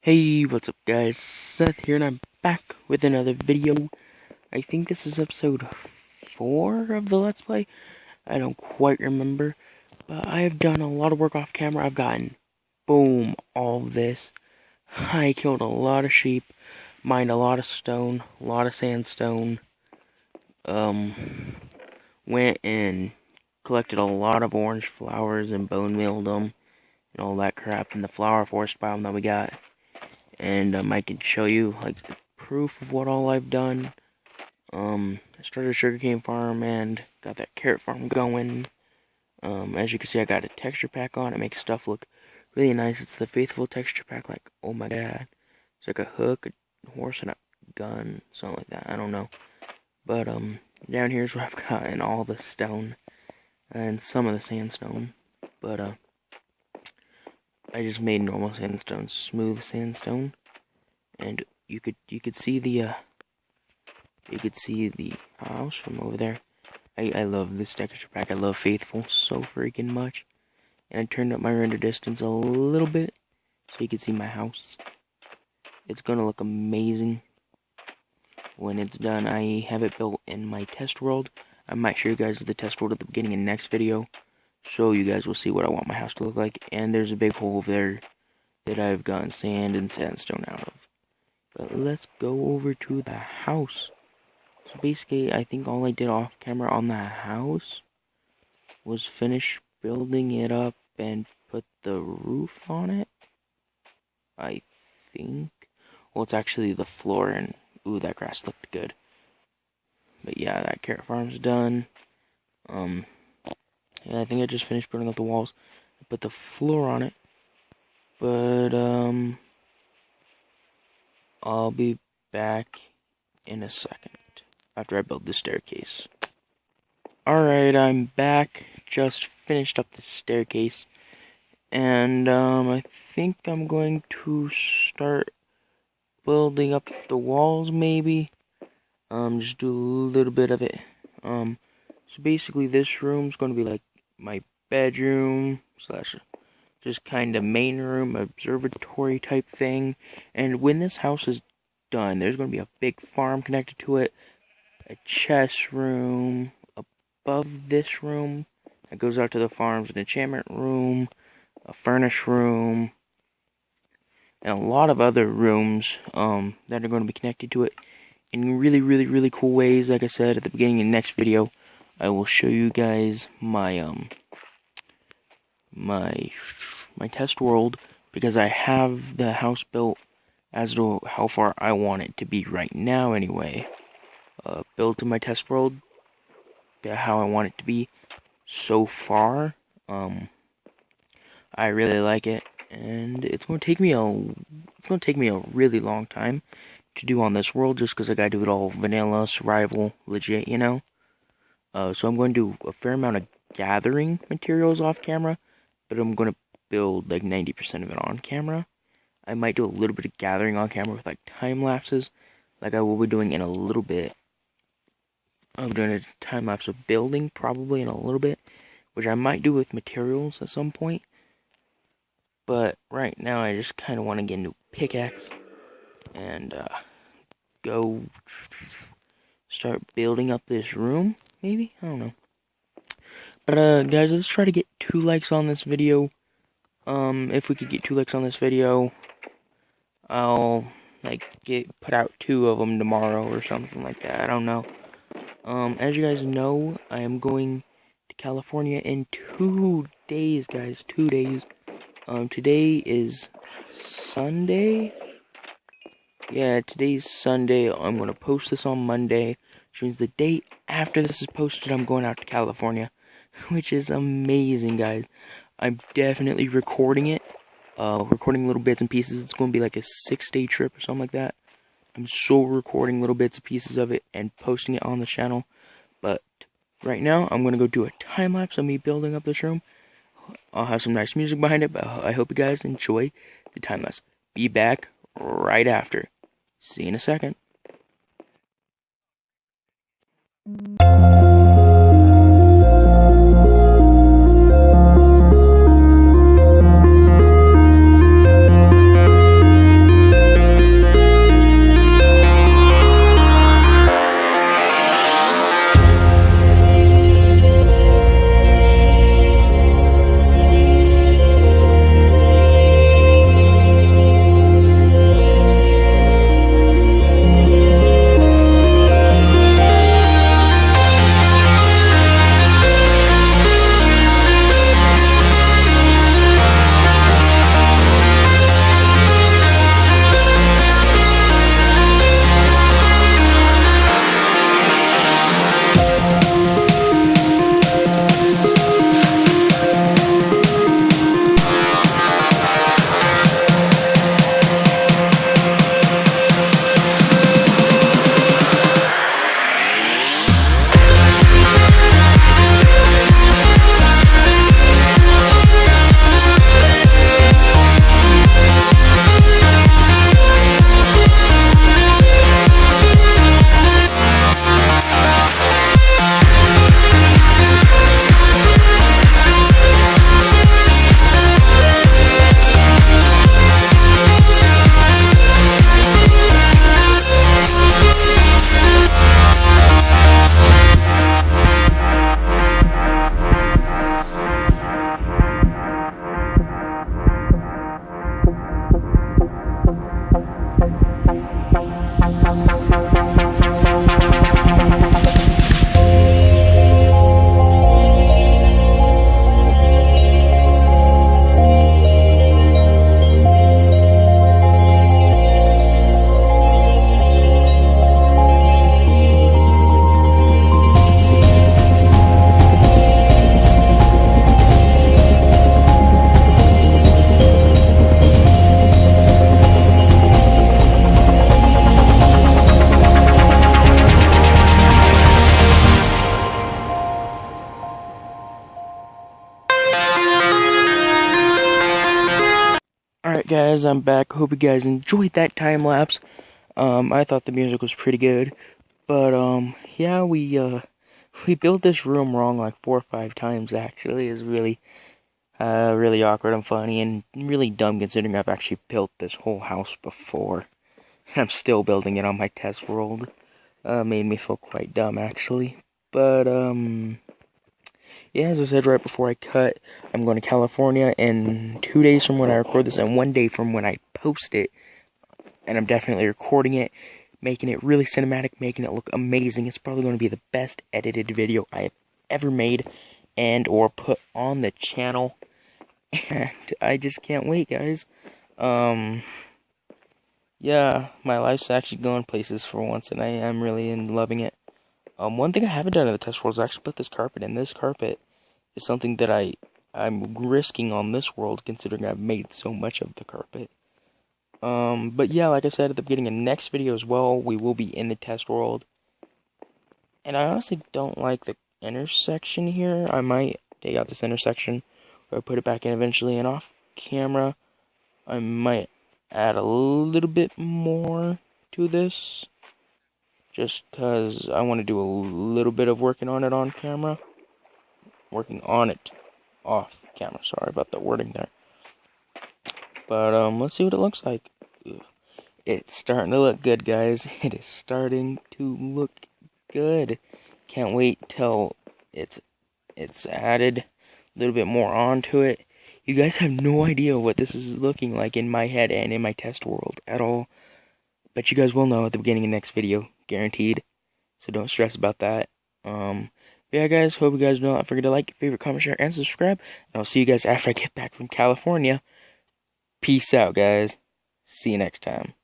Hey, what's up guys? Seth here and I'm back with another video. I think this is episode 4 of the Let's Play. I don't quite remember, but I have done a lot of work off camera. I've gotten, boom, all of this. I killed a lot of sheep, mined a lot of stone, a lot of sandstone. Went and collected a lot of orange flowers and bone mealed them and all that crap in the flower forest biome that we got. And I can show you like the proof of what all I've done. I started a sugarcane farm and got that carrot farm going. As you can see, I got a texture pack on. It makes stuff look really nice. It's the Faithful texture pack. Like, oh my god, it's like a hook, a horse, and a gun, something like that. I don't know. But down here's where I've gotten all the stone and some of the sandstone. But I just made normal sandstone, smooth sandstone, and you could see the house from over there. I love this texture pack. I love Faithful so freaking much, and I turned up my render distance a little bit so you can see my house. It's gonna look amazing when it's done. I have it built in my test world. I might show you guys the test world at the beginning of the next video, so you guys will see what I want my house to look like. And there's a big hole there that I've gotten sand and sandstone out of. But let's go over to the house. So basically, I think all I did off camera on the house was finish building it up and put the roof on it, I think. Well, it's actually the floor, and ooh, that grass looked good. But yeah, that carrot farm's done. Yeah, I think I just finished building up the walls. I put the floor on it. But, I'll be back in a second after I build the staircase. Alright, I'm back. Just finished up the staircase. And, I think I'm going to start building up the walls, maybe. Just do a little bit of it. So basically this room's going to be like my bedroom slash just kind of main room, observatory type thing. And when this house is done, there's going to be a big farm connected to it, a chest room above this room that goes out to the farms, an enchantment room, a furnace room, and a lot of other rooms that are going to be connected to it in really cool ways. Like I said at the beginning of the next video, I will show you guys my my test world, because I have the house built as to how far I want it to be right now anyway. Built in my test world, how I want it to be so far. I really like it, and it's going to take me a really long time to do on this world, just because I gotta do it all vanilla, survival, legit, you know. So I'm going to do a fair amount of gathering materials off camera, but I'm going to build like 90% of it on camera. I might do a little bit of gathering on camera with like time lapses, like I will be doing in a little bit. I'm doing a time lapse of building probably in a little bit, which I might do with materials at some point. But right now I just kind of want to get into pickaxe and go start building up this room. Maybe? I don't know. But, guys, let's try to get 2 likes on this video. If we could get 2 likes on this video, I'll, like, put out 2 of them tomorrow or something like that. I don't know. As you guys know, I am going to California in 2 days, guys. 2 days. Today is Sunday. Yeah, today's Sunday. I'm going to post this on Monday, which means the day after this is posted, I'm going out to California, which is amazing, guys. I'm definitely recording it, recording little bits and pieces. It's going to be like a 6-day trip or something like that. I'm so recording little bits and pieces of it and posting it on the channel. But right now, I'm going to go do a time-lapse of me building up this room. I'll have some nice music behind it, but I hope you guys enjoy the time-lapse. Be back right after. See you in a second. guys, I'm back. Hope you guys enjoyed that time lapse. I thought the music was pretty good, but yeah, we built this room wrong like 4 or 5 times. Actually, it's really awkward and funny and really dumb considering I've actually built this whole house before. I'm still building it on my test world. Made me feel quite dumb actually, but yeah, as I said right before I cut, I'm going to California in 2 days from when I record this and 1 day from when I post it. And I'm definitely recording it, making it really cinematic, making it look amazing. It's probably going to be the best edited video I have ever made and or put on the channel. And I just can't wait, guys. Yeah, my life's actually going places for once, and I am really loving it. One thing I haven't done in the test world is actually put this carpet in. This carpet is something that I'm risking on this world, considering I've made so much of the carpet. But yeah, like I said at the beginning of the next video as well, we will be in the test world. And I honestly don't like the intersection here. I might take out this intersection, or put it back in eventually, and off camera, I might add a little bit more to this. Just because I want to do a little bit of working on it on camera. Working on it off camera. Sorry about the wording there. But let's see what it looks like. It's starting to look good, guys. It is starting to look good. Can't wait till it's added a little bit more onto it. You guys have no idea what this is looking like in my head and in my test world at all. But you guys will know at the beginning of the next video, guaranteed. So don't stress about that. Yeah, guys, hope you guys do not forget to like, favorite, comment, share, and subscribe. And I'll see you guys after I get back from California. Peace out, guys. See you next time.